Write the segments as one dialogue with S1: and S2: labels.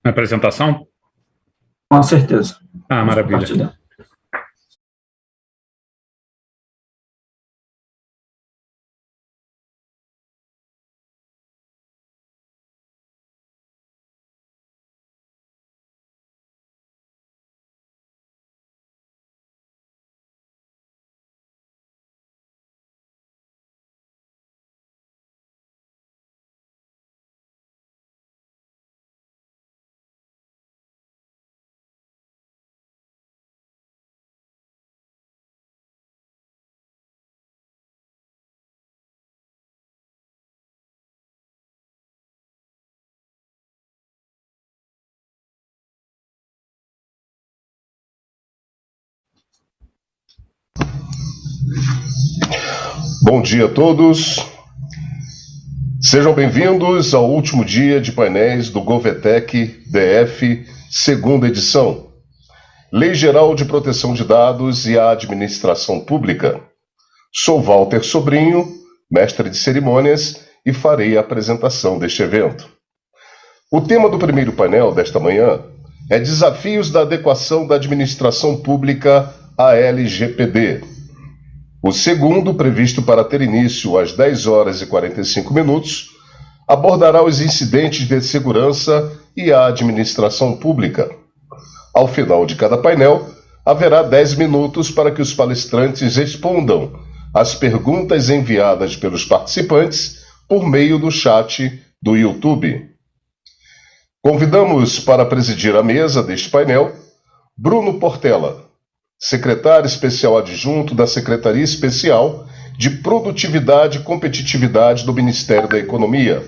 S1: Apresentação?
S2: Com certeza.
S1: Ah, maravilha.
S3: Bom dia a todos. Sejam bem-vindos ao último dia de painéis do GovEtec DF, segunda edição. Lei Geral de Proteção de Dados e a Administração Pública. Sou Walter Sobrinho, mestre de cerimônias, e farei a apresentação deste evento. O tema do primeiro painel desta manhã é Desafios da Adequação da Administração Pública à LGPD. O segundo, previsto para ter início às 10 horas e 45 minutos, abordará os incidentes de segurança e a administração pública. Ao final de cada painel, haverá 10 minutos para que os palestrantes respondam às perguntas enviadas pelos participantes por meio do chat do YouTube. Convidamos para presidir a mesa deste painel Bruno Portela, secretário especial adjunto da Secretaria Especial de Produtividade e Competitividade do Ministério da Economia.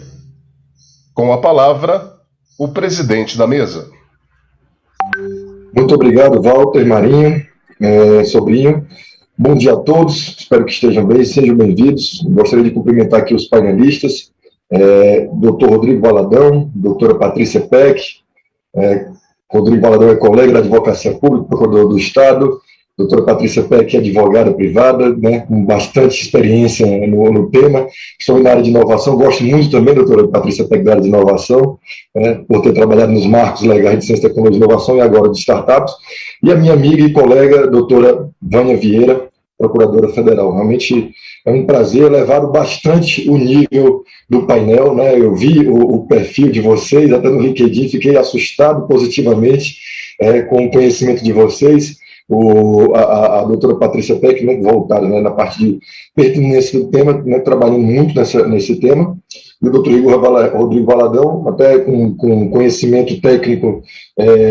S3: Com a palavra, o presidente da mesa.
S4: Muito obrigado, Walter, Marinho, Sobrinho. Bom dia a todos, espero que estejam bem, sejam bem-vindos. Gostaria de cumprimentar aqui os painelistas, Dr. Rodrigo Valadão, doutora Patrícia Peck. Rodrigo Valadão é colega da Advocacia Pública, procurador do Estado. Doutora Patrícia Peck é advogada privada, né, com bastante experiência no tema. Estou na área de inovação, gosto muito também, doutora Patrícia Peck, da área de inovação, por ter trabalhado nos marcos legais de ciência, tecnologia e inovação e agora de startups. E a minha amiga e colega, doutora Vânia Vieira, procuradora federal. Realmente é um prazer, elevaram bastante o nível do painel, né? Eu vi o perfil de vocês, até no LinkedIn, fiquei assustado positivamente com o conhecimento de vocês. A doutora Patrícia Peck, né, voltada, né, na parte de pertinência do tema, né, trabalhando muito nesse tema, e o doutor Rodrigo Valadão, até com conhecimento técnico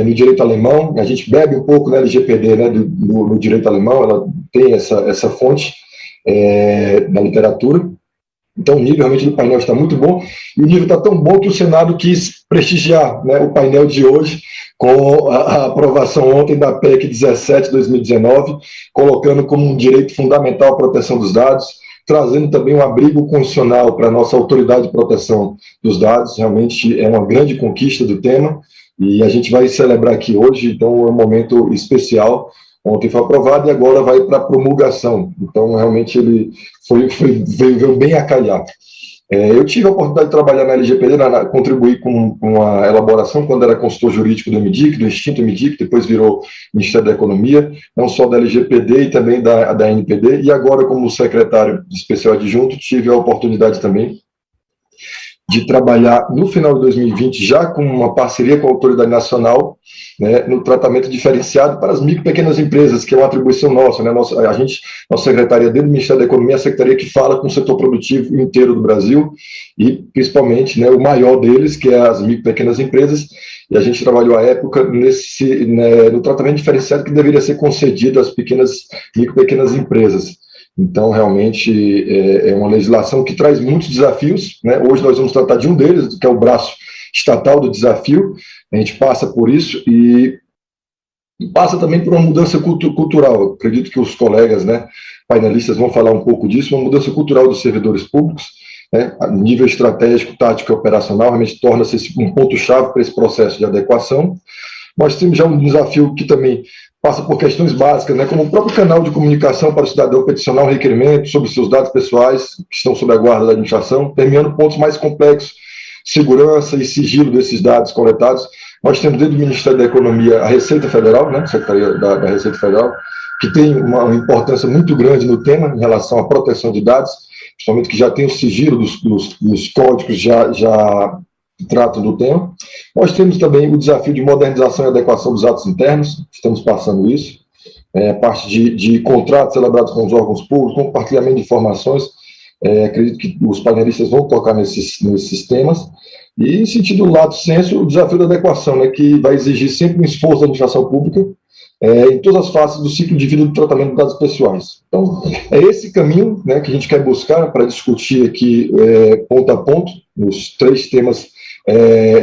S4: no direito alemão. A gente bebe um pouco na LGPD, né, no direito alemão, ela tem essa fonte na literatura. Então, o nível realmente do painel está muito bom, e o nível está tão bom que o Senado quis prestigiar, né, o painel de hoje com a aprovação ontem da PEC 17/2019, colocando como um direito fundamental a proteção dos dados, trazendo também um abrigo constitucional para a nossa autoridade de proteção dos dados. Realmente é uma grande conquista do tema, e a gente vai celebrar aqui hoje, então é um momento especial. Ontem foi aprovado e agora vai para a promulgação. Então, realmente, ele veio bem a calhar. Eu tive a oportunidade de trabalhar na LGPD, contribuir com a elaboração, quando era consultor jurídico do MDIC, do extinto MDIC, depois virou Ministério da Economia, não só da LGPD e também da NPD, e agora, como secretário especial adjunto, tive a oportunidade também de trabalhar no final de 2020, já com uma parceria com a Autoridade Nacional, né, no tratamento diferenciado para as micro e pequenas empresas, que é uma atribuição nossa, né? Nossa secretaria dentro do Ministério da Economia é a secretaria que fala com o setor produtivo inteiro do Brasil, e principalmente, né, o maior deles, que é as micro e pequenas empresas, e a gente trabalhou à época no tratamento diferenciado que deveria ser concedido às micro e pequenas empresas. Então, realmente, é uma legislação que traz muitos desafios, né? Hoje nós vamos tratar de um deles, que é o braço estatal do desafio. A gente passa por isso e passa também por uma mudança cultural. Eu acredito que os colegas, né, painelistas vão falar um pouco disso, uma mudança cultural dos servidores públicos, né, a nível estratégico, tático e operacional, realmente torna-se um ponto-chave para esse processo de adequação. Nós temos já um desafio que também passa por questões básicas, né, como o próprio canal de comunicação para o cidadão peticionar um requerimento sobre seus dados pessoais, que estão sob a guarda da administração, permeando pontos mais complexos, segurança e sigilo desses dados coletados. Nós temos dentro do Ministério da Economia a Receita Federal, né, Secretaria da Receita Federal, que tem uma importância muito grande no tema em relação à proteção de dados, principalmente que já tem o sigilo dos códigos já tratam do tema. Nós temos também o desafio de modernização e adequação dos atos internos, estamos passando isso, parte de contratos celebrados com os órgãos públicos, compartilhamento de informações, acredito que os painelistas vão tocar nesses temas, e em sentido lato sensu, o desafio da adequação, né, que vai exigir sempre um esforço da administração pública em todas as fases do ciclo de vida do tratamento de dados pessoais. Então, é esse caminho, né, que a gente quer buscar para discutir aqui ponto a ponto, os 3 temas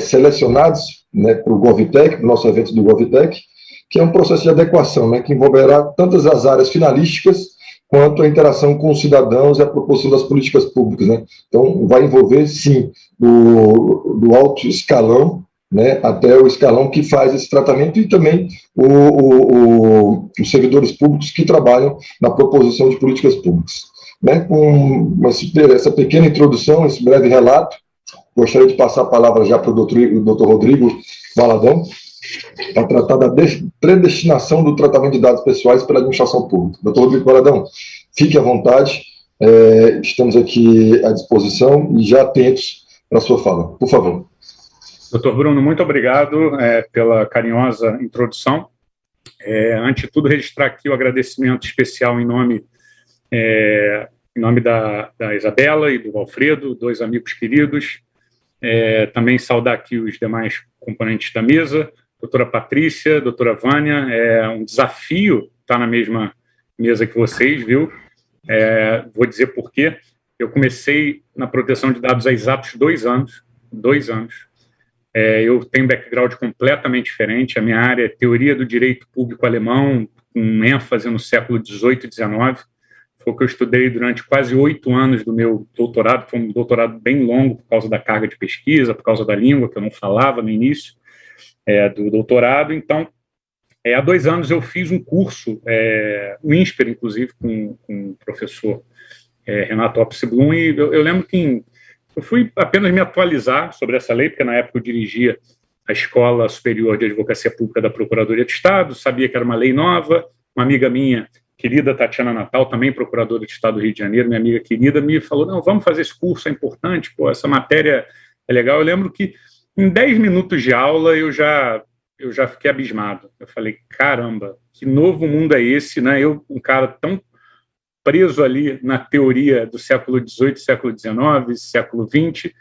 S4: selecionados, né, para o GovTech, para o nosso evento do GovTech, que é um processo de adequação, né, que envolverá tantas as áreas finalísticas quanto a interação com os cidadãos e a proposição das políticas públicas, né? Então, vai envolver, sim, do alto escalão, né, até o escalão que faz esse tratamento e também os servidores públicos que trabalham na proposição de políticas públicas. Né? Com essa pequena introdução, esse breve relato, gostaria de passar a palavra já para o doutor Rodrigo Valadão, para tratar da predestinação do tratamento de dados pessoais pela administração pública. Doutor Rodrigo Valadão, fique à vontade, estamos aqui à disposição e já atentos para a sua fala. Por favor.
S1: Doutor Bruno, muito obrigado pela carinhosa introdução. Antes de tudo, registrar aqui o agradecimento especial em nome da Isabela e do Alfredo, 2 amigos queridos. Também saudar aqui os demais componentes da mesa, doutora Patrícia, doutora Vânia. É um desafio estar na mesma mesa que vocês, viu? Vou dizer por quê. Eu comecei na proteção de dados há exatos 2 anos. 2 anos. Eu tenho um background completamente diferente. A minha área é teoria do direito público alemão, com ênfase no século XVIII e XIX. Foi o que eu estudei durante quase 8 anos do meu doutorado. Foi um doutorado bem longo por causa da carga de pesquisa, por causa da língua, que eu não falava no início do doutorado. Então, há 2 anos eu fiz um curso, o INSPER, inclusive, com o professor Renato Opsi-Blum, e eu lembro que eu fui apenas me atualizar sobre essa lei, porque na época eu dirigia a Escola Superior de Advocacia Pública da Procuradoria de Estado, sabia que era uma lei nova. Uma amiga minha, querida Tatiana Natal, também procuradora de Estado do Rio de Janeiro, minha amiga querida, me falou, não, vamos fazer esse curso, é importante, essa matéria é legal. Eu lembro que em 10 minutos de aula eu já fiquei abismado. Eu falei, caramba, que novo mundo é esse, né? Eu, um cara tão preso ali na teoria do século XVIII, século XIX, século XX,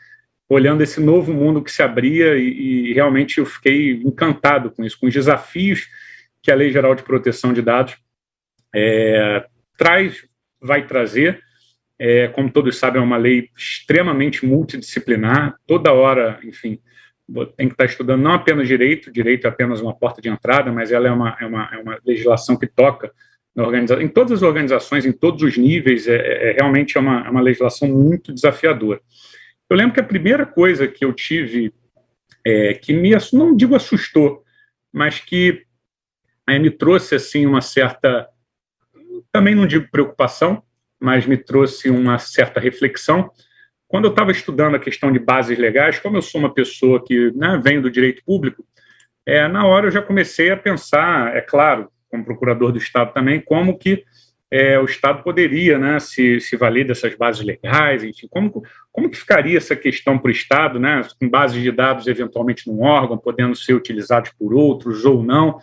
S1: olhando esse novo mundo que se abria e realmente eu fiquei encantado com isso, com os desafios que a Lei Geral de Proteção de Dados vai trazer. Como todos sabem, é uma lei extremamente multidisciplinar, toda hora, enfim, tem que estar estudando não apenas direito é apenas uma porta de entrada, mas ela é uma legislação que toca em todas as organizações, em todos os níveis. Realmente uma legislação muito desafiadora. Eu lembro que a primeira coisa que eu tive, que não digo assustou, mas que me trouxe assim uma certa, também não digo preocupação, mas me trouxe uma certa reflexão. Quando eu estava estudando a questão de bases legais, como eu sou uma pessoa que venho do direito público, na hora eu já comecei a pensar, é claro, como procurador do Estado também, como que o Estado poderia se valer dessas bases legais, enfim, como que ficaria essa questão para o Estado, com bases de dados eventualmente num órgão, podendo ser utilizados por outros ou não.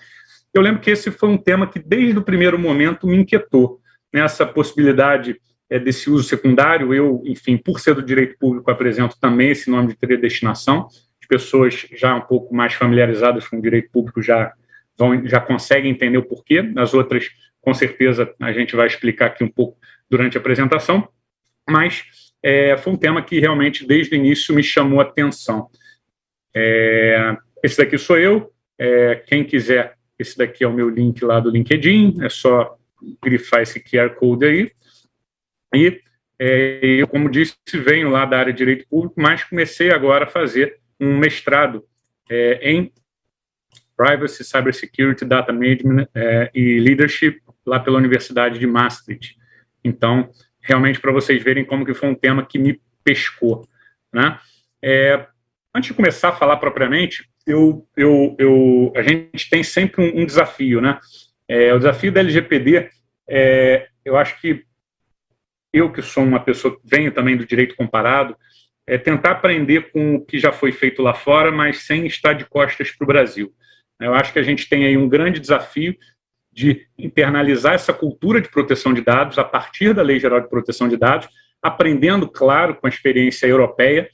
S1: Eu lembro que esse foi um tema que desde o primeiro momento me inquietou, essa possibilidade desse uso secundário. Eu, enfim, por ser do direito público, apresento também esse nome de predestinação. As pessoas já um pouco mais familiarizadas com o direito público já conseguem entender o porquê. As outras, com certeza, a gente vai explicar aqui um pouco durante a apresentação, mas foi um tema que realmente, desde o início, me chamou a atenção. Esse daqui sou eu. Quem quiser, esse daqui é o meu link lá do LinkedIn, é só grifar esse QR Code aí. E eu, como disse, venho lá da área de direito público, mas comecei agora a fazer um mestrado em Privacy, Cybersecurity, Data Management e Leadership lá pela Universidade de Maastricht. Então, realmente, para vocês verem como que foi um tema que me pescou, né? Antes de começar a falar propriamente, a gente tem sempre um desafio, né? O desafio da LGPD, eu acho que eu, que sou uma pessoa que venho também do direito comparado, é tentar aprender com o que já foi feito lá fora, mas sem estar de costas para o Brasil. Eu acho que a gente tem aí um grande desafio de internalizar essa cultura de proteção de dados a partir da Lei Geral de Proteção de Dados, aprendendo, claro, com a experiência europeia,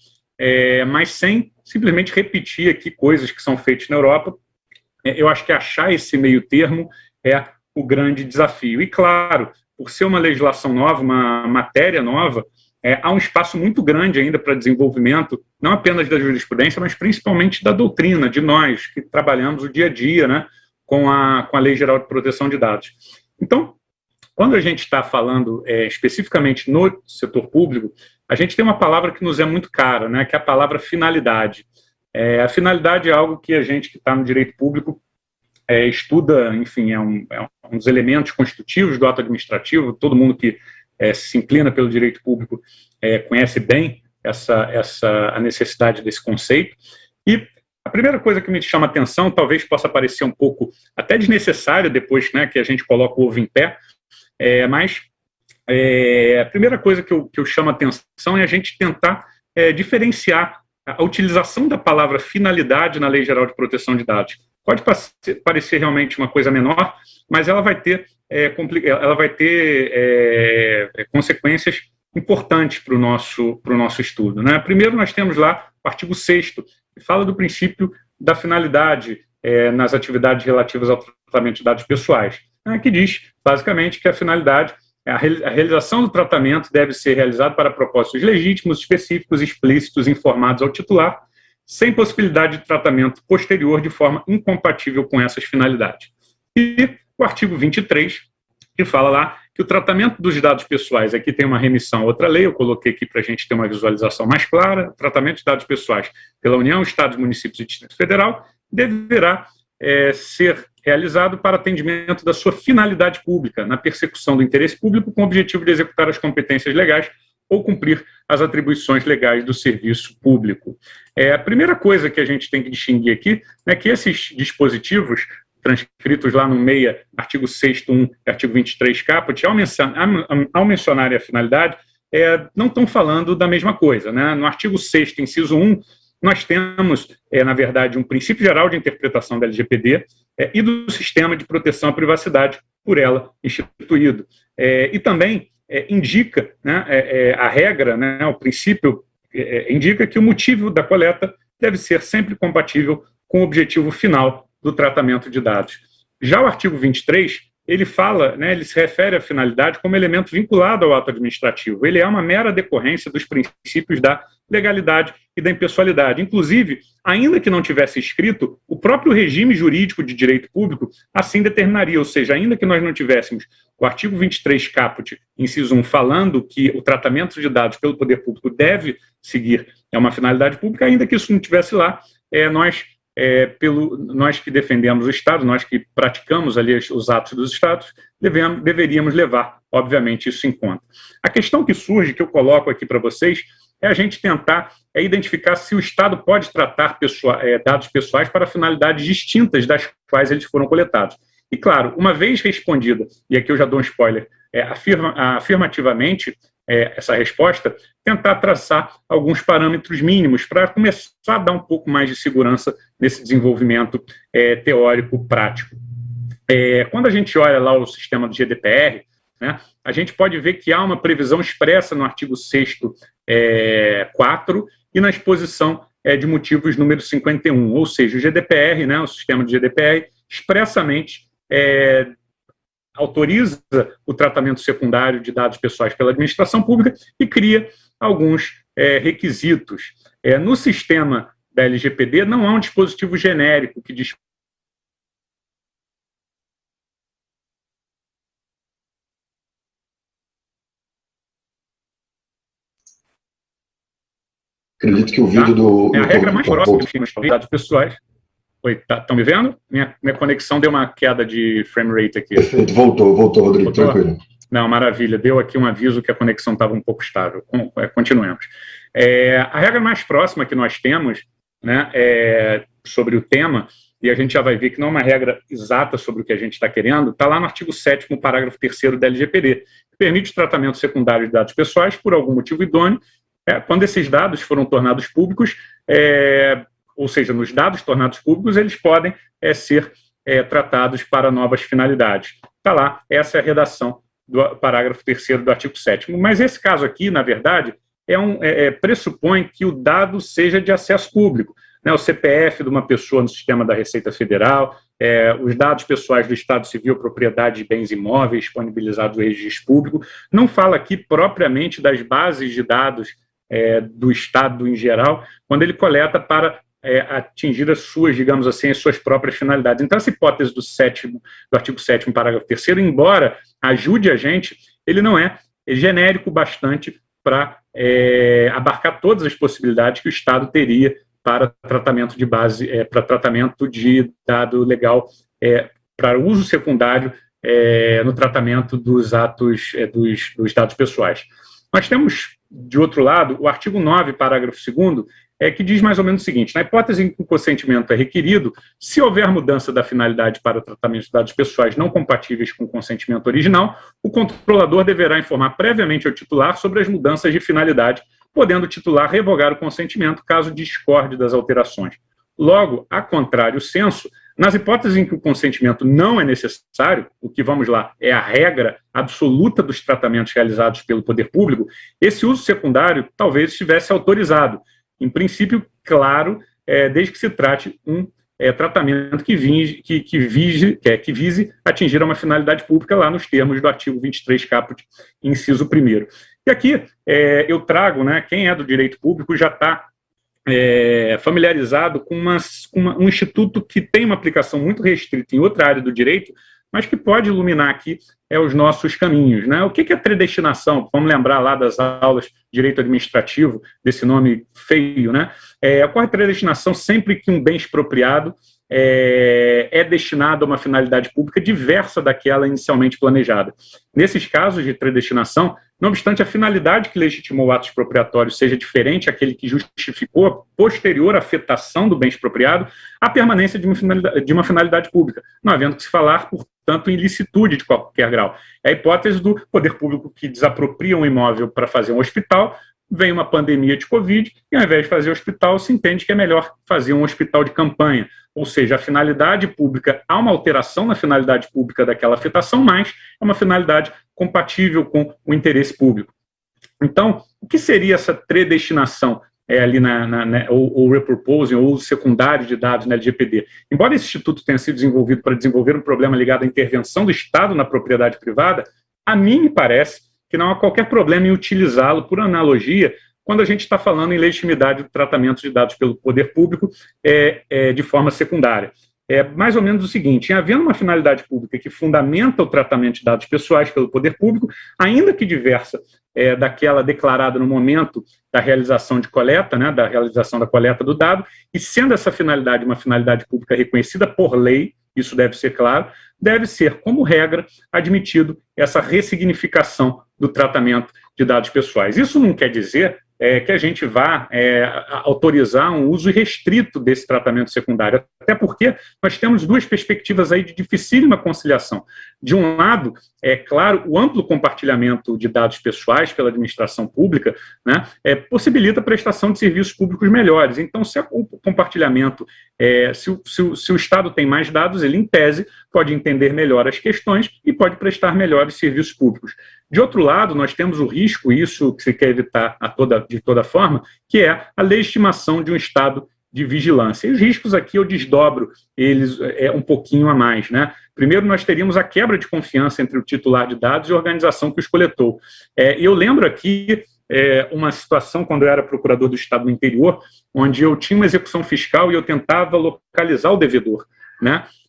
S1: mas sem simplesmente repetir aqui coisas que são feitas na Europa. Eu acho que achar esse meio termo é o grande desafio. E, claro, por ser uma legislação nova, uma matéria nova, há um espaço muito grande ainda para desenvolvimento, não apenas da jurisprudência, mas principalmente da doutrina, de nós, que trabalhamos o dia a dia, né, com a Lei Geral de Proteção de Dados. Então, quando a gente está falando especificamente no setor público, a gente tem uma palavra que nos é muito cara, né, que é a palavra finalidade. A finalidade é algo que a gente que está no direito público estuda, enfim, é um dos elementos constitutivos do ato administrativo. Todo mundo que se inclina pelo direito público conhece bem a necessidade desse conceito. E a primeira coisa que me chama a atenção, talvez possa parecer um pouco até desnecessário depois, né, que a gente coloca o ovo em pé, mas a primeira coisa que eu chamo a atenção é a gente tentar diferenciar a utilização da palavra finalidade na Lei Geral de Proteção de Dados. Pode parecer realmente uma coisa menor, mas ela vai ter consequências importantes para o nosso estudo, né? Primeiro, nós temos lá o artigo 6º, que fala do princípio da finalidade nas atividades relativas ao tratamento de dados pessoais, né, que diz, basicamente, que a finalidade, a realização do tratamento deve ser realizada para propósitos legítimos, específicos, explícitos, informados ao titular, sem possibilidade de tratamento posterior de forma incompatível com essas finalidades. E o artigo 23, que fala lá que o tratamento dos dados pessoais, aqui tem uma remissão a outra lei, eu coloquei aqui para a gente ter uma visualização mais clara, o tratamento de dados pessoais pela União, Estados, Municípios e Distrito Federal deverá ser realizado para atendimento da sua finalidade pública, na persecução do interesse público com o objetivo de executar as competências legais ou cumprir as atribuições legais do serviço público. A primeira coisa que a gente tem que distinguir aqui é que esses dispositivos, transcritos lá no meia, artigo 6º, 1 e artigo 23 caput, ao mencionarem a finalidade, não estão falando da mesma coisa, né? No artigo 6º, inciso 1, nós temos, na verdade, um princípio geral de interpretação da LGPD e do sistema de proteção à privacidade por ela instituído. E também indica, né, a regra, né, o princípio indica que o motivo da coleta deve ser sempre compatível com o objetivo final do tratamento de dados. Já o artigo 23, ele fala, né, ele se refere à finalidade como elemento vinculado ao ato administrativo. Ele é uma mera decorrência dos princípios da legalidade e da impessoalidade. Inclusive, ainda que não tivesse escrito, o próprio regime jurídico de direito público assim determinaria, ou seja, ainda que nós não tivéssemos o artigo 23 caput, inciso 1, falando que o tratamento de dados pelo poder público deve seguir uma finalidade pública, ainda que isso não tivesse lá, nós que defendemos o Estado, nós que praticamos ali os atos dos Estados, deveríamos levar, obviamente, isso em conta. A questão que surge, que eu coloco aqui para vocês, é a gente tentar identificar se o Estado pode tratar dados pessoais para finalidades distintas das quais eles foram coletados. E, claro, uma vez respondida, e aqui eu já dou um spoiler, afirmativamente, essa resposta, tentar traçar alguns parâmetros mínimos para começar a dar um pouco mais de segurança nesse desenvolvimento teórico prático. Quando a gente olha lá o sistema do GDPR, né, a gente pode ver que há uma previsão expressa no artigo 6º, 4, e na exposição de motivos número 51, ou seja, o GDPR, né, o sistema do GDPR, expressamente autoriza o tratamento secundário de dados pessoais pela administração pública e cria alguns requisitos. No sistema da LGPD não há um dispositivo genérico que diz.
S4: Acredito que o vídeo do...
S1: a regra mais próxima dos dados pessoais. Oi, estão me vendo? Minha conexão deu uma queda de frame rate aqui.
S4: Perfeito, voltou, Rodrigo, tranquilo.
S1: Não, maravilha, deu aqui um aviso que a conexão estava um pouco estável. Continuemos. A regra mais próxima que nós temos, né, sobre o tema, e a gente já vai ver que não é uma regra exata sobre o que a gente está querendo, está lá no artigo 7º, parágrafo 3º da LGPD, que permite o tratamento secundário de dados pessoais por algum motivo idôneo, quando esses dados foram tornados públicos, ou seja, nos dados tornados públicos, eles podem ser tratados para novas finalidades. Está lá, essa é a redação do parágrafo 3º do artigo 7º. Mas esse caso aqui, na verdade, pressupõe que o dado seja de acesso público. O CPF de uma pessoa no sistema da Receita Federal, os dados pessoais do Estado Civil, propriedade de bens imóveis disponibilizados no registro público. Não fala aqui propriamente das bases de dados do Estado em geral, quando ele coleta para atingir as suas, digamos assim, as suas próprias finalidades. Então, essa hipótese do artigo 7º, parágrafo 3º, embora ajude a gente, ele não é genérico bastante para abarcar todas as possibilidades que o Estado teria para tratamento de base, para tratamento de dado legal, para uso secundário no tratamento dos atos dos dados pessoais. Nós temos, de outro lado, o artigo 9, parágrafo 2º, que diz mais ou menos o seguinte: na hipótese em que o consentimento é requerido, se houver mudança da finalidade para o tratamento de dados pessoais não compatíveis com o consentimento original, o controlador deverá informar previamente ao titular sobre as mudanças de finalidade, podendo o titular revogar o consentimento caso discorde das alterações. Logo, a contrário senso, nas hipóteses em que o consentimento não é necessário, o que, vamos lá, é a regra absoluta dos tratamentos realizados pelo poder público, esse uso secundário talvez estivesse autorizado. Em princípio, claro, desde que se trate um tratamento que vise atingir uma finalidade pública lá nos termos do artigo 23 caput, inciso 1º. E aqui eu trago, quem é do direito público já está familiarizado com um instituto que tem uma aplicação muito restrita em outra área do direito, mas que pode iluminar aqui os nossos caminhos. O que é predestinação? Vamos lembrar lá das aulas de direito administrativo, desse nome feio. Ocorre predestinação sempre que um bem expropriado é destinado a uma finalidade pública diversa daquela inicialmente planejada. Nesses casos de predestinação, não obstante a finalidade que legitimou o ato expropriatório seja diferente àquele que justificou a posterior afetação do bem expropriado, a permanência de uma finalidade pública, não havendo que se falar, portanto, em ilicitude de qualquer grau. É a hipótese do poder público que desapropria um imóvel para fazer um hospital, vem uma pandemia de Covid, e ao invés de fazer hospital, se entende que é melhor fazer um hospital de campanha. Ou seja, a finalidade pública, há uma alteração na finalidade pública daquela afetação, mas é uma finalidade compatível com o interesse público. Então, o que seria essa predestinação ali ou repurposing, ou uso secundário de dados na LGPD? Embora esse instituto tenha sido desenvolvido para desenvolver um problema ligado à intervenção do Estado na propriedade privada, a mim me parece que não há qualquer problema em utilizá-lo, por analogia, quando a gente está falando em legitimidade do tratamento de dados pelo poder público de forma secundária. É mais ou menos o seguinte: havendo uma finalidade pública que fundamenta o tratamento de dados pessoais pelo poder público, ainda que diversa daquela declarada no momento da realização de coleta, da realização da coleta do dado, e sendo essa finalidade uma finalidade pública reconhecida por lei, isso deve ser claro, deve ser, como regra, admitido essa ressignificação do tratamento de dados pessoais. Isso não quer dizer que a gente vá autorizar um uso irrestrito desse tratamento secundário, até porque nós temos duas perspectivas aí de dificílima conciliação. De um lado, é claro, o amplo compartilhamento de dados pessoais pela administração pública possibilita a prestação de serviços públicos melhores. Então, se o compartilhamento, se o Estado tem mais dados, ele, em tese, pode entender melhor as questões e pode prestar melhores serviços públicos. De outro lado, nós temos o risco, isso que se quer evitar de toda forma, que é a legitimação de um estado de vigilância. E os riscos aqui eu desdobro eles um pouquinho a mais. Primeiro, nós teríamos a quebra de confiança entre o titular de dados e a organização que os coletou. E eu lembro aqui uma situação quando eu era procurador do Estado no interior, onde eu tinha uma execução fiscal e eu tentava localizar o devedor,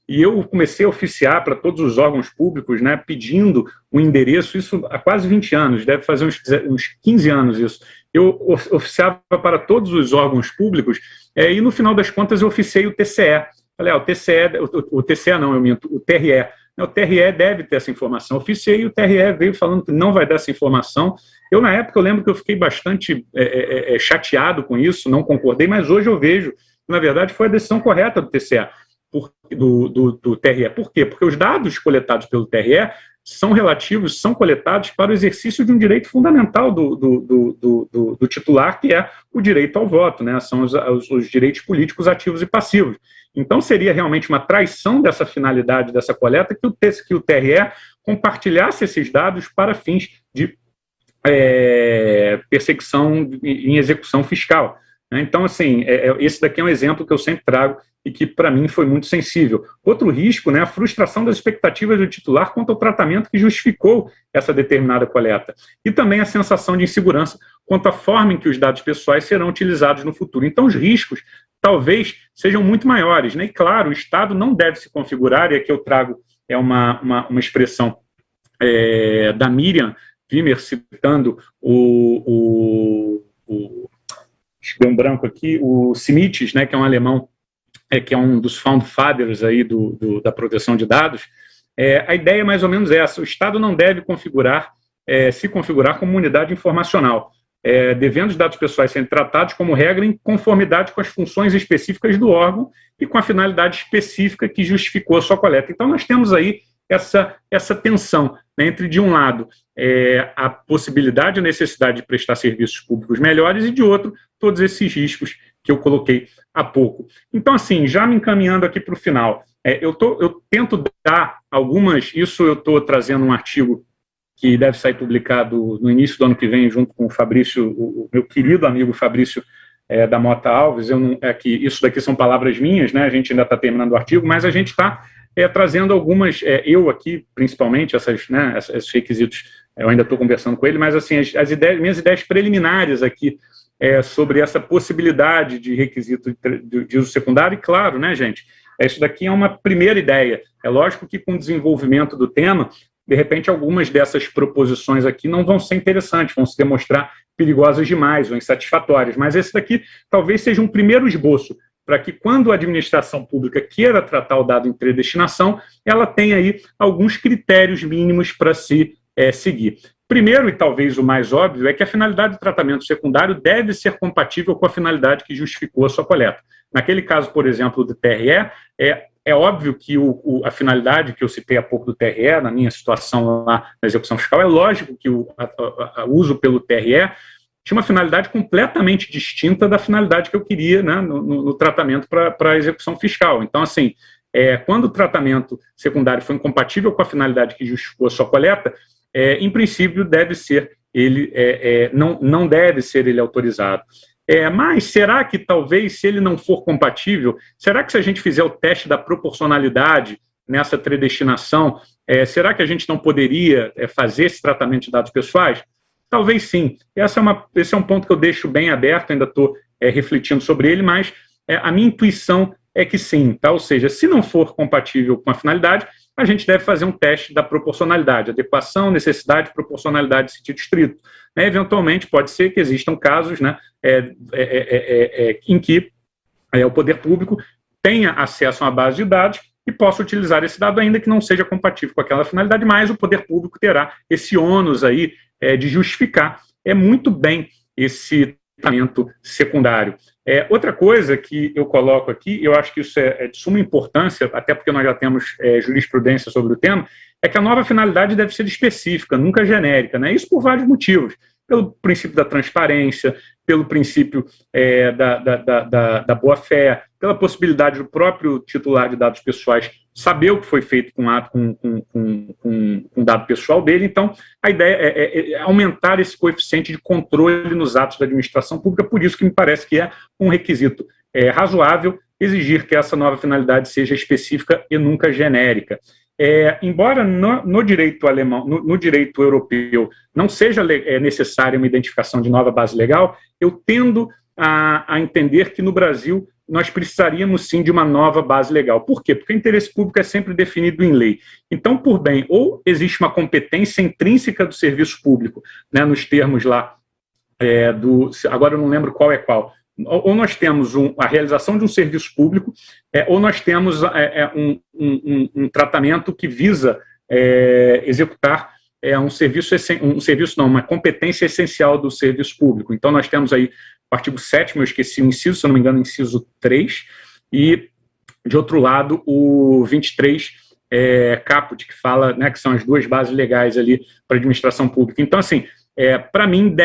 S1: E eu comecei a oficiar para todos os órgãos públicos, pedindo um endereço, isso há quase 20 anos, deve fazer uns 15 aaros isso. Eu oficiava para todos os órgãos públicos e, no final das contas, eu oficiei o TCE. Falei, o TCE não, eu minto, o TRE. O TRE deve ter essa informação. Eu oficiei e o TRE veio falando que não vai dar essa informação. Eu, na época, eu lembro que eu fiquei bastante chateado com isso, não concordei, mas hoje eu vejo na verdade, foi a decisão correta do TCE, do TRE. Por quê? Porque os dados coletados pelo TRE são relativos, são coletados para o exercício de um direito fundamental do titular, que é o direito ao voto, né? São os direitos políticos ativos e passivos. Então, seria realmente uma traição dessa finalidade dessa coleta que o TRE compartilhasse esses dados para fins de perseguição em execução fiscal. Então, assim, esse daqui é um exemplo que eu sempre trago e que, para mim, foi muito sensível. Outro risco, né, a frustração das expectativas do titular quanto ao tratamento que justificou essa determinada coleta. E também a sensação de insegurança quanto à forma em que os dados pessoais serão utilizados no futuro. Então, os riscos talvez sejam muito maiores, né? E, claro, o Estado não deve se configurar, e aqui eu trago uma expressão da Miriam Wimmer, citando deu um branco aqui, o Simites, né, que é um alemão, que é um dos found fathers aí da proteção de dados. A ideia é mais ou menos essa: o Estado não deve se configurar como unidade informacional, devendo os dados pessoais serem tratados como regra em conformidade com as funções específicas do órgão e com a finalidade específica que justificou a sua coleta. Então, nós temos aí essa tensão, né, entre, de um lado, a possibilidade e a necessidade de prestar serviços públicos melhores, e, de outro, todos esses riscos que eu coloquei há pouco. Então, assim, já me encaminhando aqui para o final, eu tento dar algumas... Isso eu estou trazendo um artigo que deve sair publicado no início do ano que vem, junto com o Fabrício, o meu querido amigo Fabrício da Mota Alves. Isso daqui são palavras minhas, né? A gente ainda está terminando o artigo, mas a gente está trazendo algumas, eu aqui, principalmente, esses requisitos, eu ainda estou conversando com ele, mas, assim, minhas ideias preliminares aqui sobre essa possibilidade de requisito de uso secundário. E, claro, né, gente, isso daqui é uma primeira ideia. É lógico que, com o desenvolvimento do tema, de repente, algumas dessas proposições aqui não vão ser interessantes, vão se demonstrar perigosas demais ou insatisfatórias, mas esse daqui talvez seja um primeiro esboço para que, quando a administração pública queira tratar o dado em predestinação, ela tenha aí alguns critérios mínimos para se seguir. Primeiro, e talvez o mais óbvio, é que a finalidade do tratamento secundário deve ser compatível com a finalidade que justificou a sua coleta. Naquele caso, por exemplo, do TRE, é óbvio que a finalidade que eu citei há pouco do TRE, na minha situação lá na execução fiscal, é lógico que o uso pelo TRE tinha uma finalidade completamente distinta da finalidade que eu queria, né, no tratamento para a execução fiscal. Então, assim, quando o tratamento secundário foi incompatível com a finalidade que justificou a sua coleta, em princípio, não deve ser ele autorizado. Mas será que, talvez, se ele não for compatível, será que, se a gente fizer o teste da proporcionalidade nessa predestinação, será que a gente não poderia fazer esse tratamento de dados pessoais? Talvez sim. Esse é um ponto que eu deixo bem aberto, ainda estou refletindo sobre ele, mas a minha intuição é que sim, tá? Ou seja, se não for compatível com a finalidade, a gente deve fazer um teste da proporcionalidade, adequação, necessidade, proporcionalidade, sentido estrito. Eventualmente, pode ser que existam casos, né, em que o poder público tenha acesso a uma base de dados e possa utilizar esse dado, ainda que não seja compatível com aquela finalidade, mas o poder público terá esse ônus aí de justificar muito bem esse tratamento secundário. Outra coisa que eu coloco aqui, eu acho que isso é de suma importância, até porque nós já temos jurisprudência sobre o tema, é que a nova finalidade deve ser específica, nunca genérica, né? Isso por vários motivos. Pelo princípio da transparência, pelo princípio da boa-fé, pela possibilidade do próprio titular de dados pessoais saber o que foi feito com o dado pessoal dele. Então, a ideia é aumentar esse coeficiente de controle nos atos da administração pública, por isso que me parece que é um requisito razoável exigir que essa nova finalidade seja específica e nunca genérica. Embora no direito alemão, no direito europeu, não seja necessária uma identificação de nova base legal, eu tendo a entender que no Brasil nós precisaríamos sim de uma nova base legal. Por quê? Porque o interesse público é sempre definido em lei. Então, por bem, ou existe uma competência intrínseca do serviço público, né, nos termos lá, agora eu não lembro qual é qual, ou nós temos a realização de um serviço público, ou nós temos um tratamento que visa executar uma competência essencial do serviço público. Então, nós temos aí o artigo 7º, eu esqueci o inciso, se eu não me engano, o inciso 3, e, de outro lado, o 23 caput, que fala, né, que são as duas bases legais ali para a administração pública. Então, assim, para mim,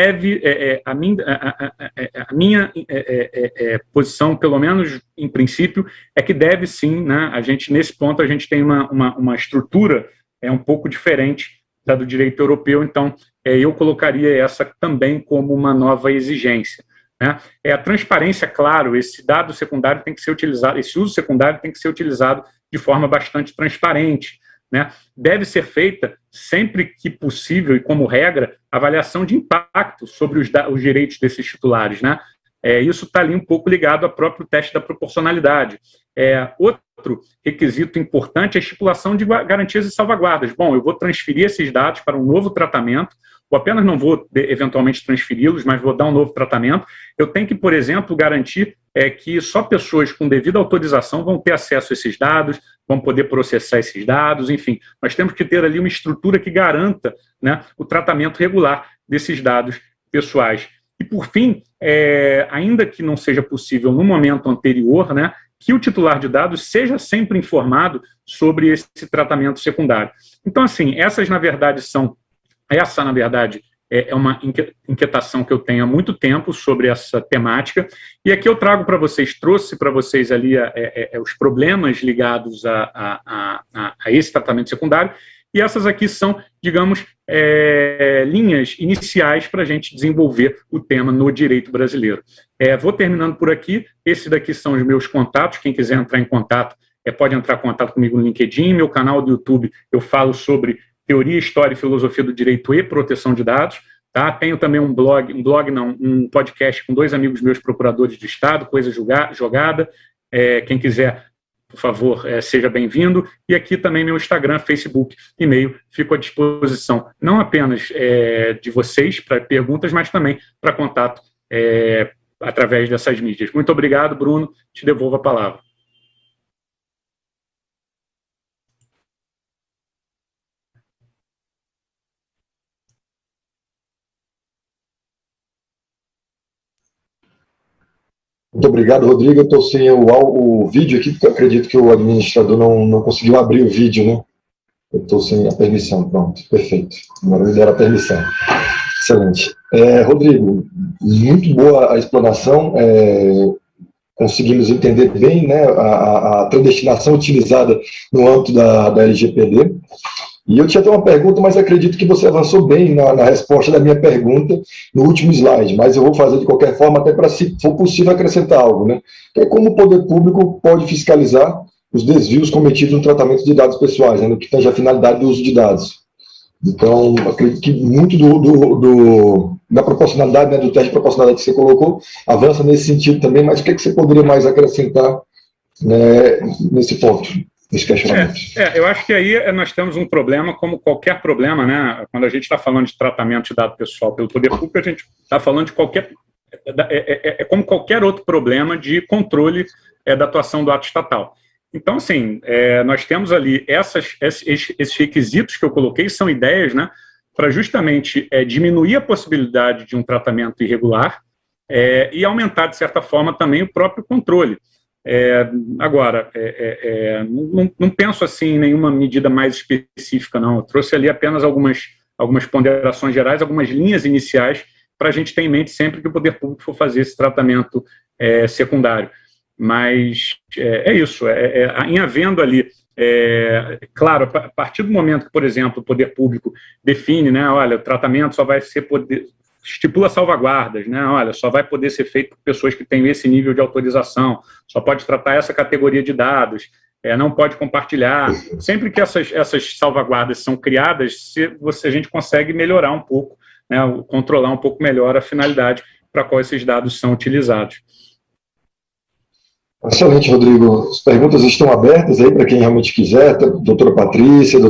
S1: a minha posição, pelo menos em princípio, é que deve sim, né, nesse ponto, a gente tem uma estrutura um pouco diferente da do direito europeu, então eu colocaria essa também como uma nova exigência. Né? A transparência, claro, esse dado secundário tem que ser utilizado, esse uso secundário tem que ser utilizado de forma bastante transparente. Né? Deve ser feita, sempre que possível e como regra, avaliação de impacto sobre os direitos desses titulares. Né? Isso está ali um pouco ligado ao próprio teste da proporcionalidade. Outro requisito importante é a estipulação de garantias e salvaguardas. Bom, eu vou transferir esses dados para um novo tratamento, ou apenas não vou eventualmente transferi-los, mas vou dar um novo tratamento. Eu tenho que, por exemplo, garantir que só pessoas com devida autorização vão ter acesso a esses dados, vão poder processar esses dados, enfim. Nós temos que ter ali uma estrutura que garanta, né, o tratamento regular desses dados pessoais. E, por fim, ainda que não seja possível no momento anterior, né, que o titular de dados seja sempre informado sobre esse tratamento secundário. Então, assim, essa, na verdade, é uma inquietação que eu tenho há muito tempo sobre essa temática, e aqui eu trouxe para vocês ali os problemas ligados a esse tratamento secundário, e essas aqui são, digamos, linhas iniciais para a gente desenvolver o tema no direito brasileiro. Vou terminando por aqui. Esses daqui são os meus contatos. Quem quiser entrar em contato, pode entrar em contato comigo no LinkedIn. Meu canal do YouTube, eu falo sobre teoria, história e filosofia do direito e proteção de dados. Tá? Tenho também um podcast com 2 amigos meus procuradores de Estado, Coisa Jogada. Quem quiser, por favor, seja bem-vindo. E aqui também meu Instagram, Facebook, e-mail, fico à disposição, não apenas de vocês para perguntas, mas também para contato através dessas mídias. Muito obrigado, Bruno. Te devolvo a palavra.
S4: Muito obrigado, Rodrigo. Eu estou sem o vídeo aqui, porque eu acredito que o administrador não conseguiu abrir o vídeo, né? Eu estou sem a permissão. Pronto, perfeito. Agora ele deram a permissão. Excelente. Rodrigo, muito boa a explanação. Conseguimos entender bem, né, a predestinação utilizada no âmbito da LGPD. E eu tinha até uma pergunta, mas acredito que você avançou bem na resposta da minha pergunta no último slide, mas eu vou fazer de qualquer forma, até para, se for possível, acrescentar algo, né? Que é como o poder público pode fiscalizar os desvios cometidos no tratamento de dados pessoais, né, no que tange a finalidade do uso de dados. Então, acredito que muito da proporcionalidade, né, do teste de proporcionalidade que você colocou, avança nesse sentido também, mas o que você poderia mais acrescentar, né, nesse ponto?
S1: Eu acho que aí nós temos um problema, como qualquer problema, né? Quando a gente está falando de tratamento de dado pessoal pelo poder público, a gente está falando de qualquer... como qualquer outro problema de controle da atuação do ato estatal. Então, assim, nós temos ali esses requisitos que eu coloquei, são ideias, né, para justamente diminuir a possibilidade de um tratamento irregular e aumentar, de certa forma, também o próprio controle. Agora, não penso assim em nenhuma medida mais específica, não. Eu trouxe ali apenas algumas ponderações gerais, algumas linhas iniciais para a gente ter em mente sempre que o poder público for fazer esse tratamento secundário. Mas isso, em havendo ali, claro, a partir do momento que, por exemplo, o poder público define, né, olha, o tratamento só vai ser estipula salvaguardas, né? Olha, só vai poder ser feito por pessoas que têm esse nível de autorização, só pode tratar essa categoria de dados, não pode compartilhar. Sempre que essas salvaguardas são criadas, a gente consegue melhorar um pouco, né, controlar um pouco melhor a finalidade para a qual esses dados são utilizados.
S4: Excelente, Rodrigo. As perguntas estão abertas aí para quem realmente quiser, doutora Patrícia,